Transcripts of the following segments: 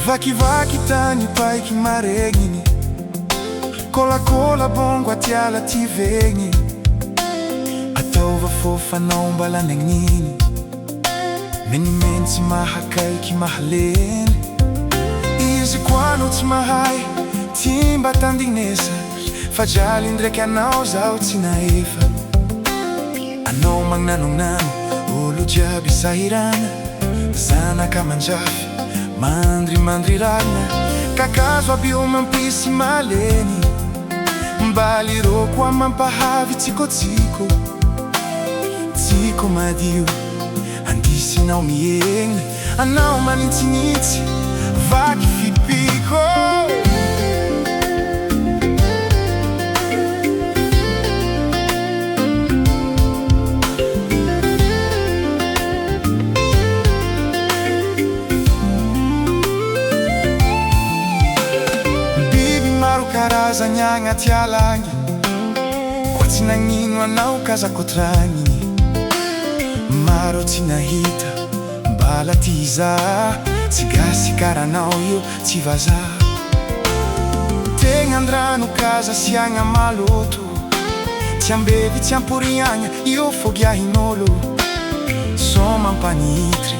Vakivaky tany paiky maregniny, kôlakôla bongo atiala ty vegny. Ataova fofanao mbala nagniny, menimeny tsy mahakaiky mahaleny. Izy koa no tsy mahay ty mba tandinesa, fa jaly ndraiky anao zaho tsy nahefa. Anao magnanongnano olo jiaby sahirana, zanaka manjafy mandrimandry ragna. Kakazo aby io mampisy maleny, mbaly rô koa mampahavy tsikotsiko. Tsiko madio andisinao miegny, anao maninitsinitsy vaky fipiko. Karazagny agnaty alagny, koa tsy nagnino anao kazakotragniny. Maro tsy nahita mbala ty izaha, tsy gasy karanao io tsy vazaha. Tegna andrano kaza siagna maloto, tsy ambevy tsy amporiagna io fogiahin'olo. So mampanitry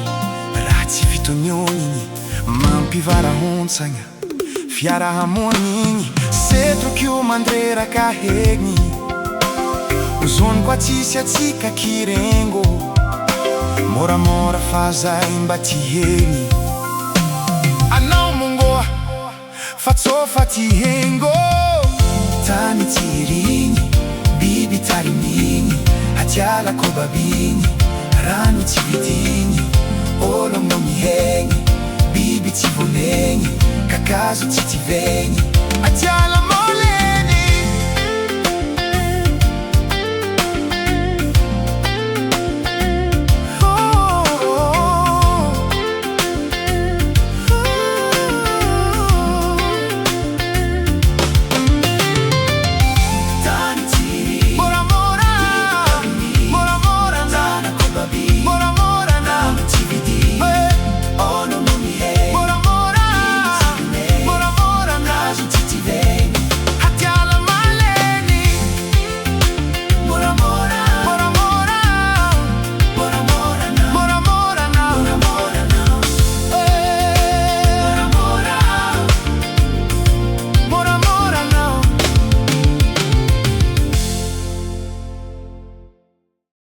raha tsy fitoniogny, mampivarahontsagna fiarahamonigny. Setroky io mandreraka hegny, ozony koa tsisy atsika kirengo. Moramora fa zay mba ty hegny. Anao mongoa fa tsofa ty hengo, tany tsirigny biby tarimigny. Atiala ko babigny, rano tsy vidigny. Ologno mihegny, biby tsy vonegny, kakazo tsy tivegny. Atiala mole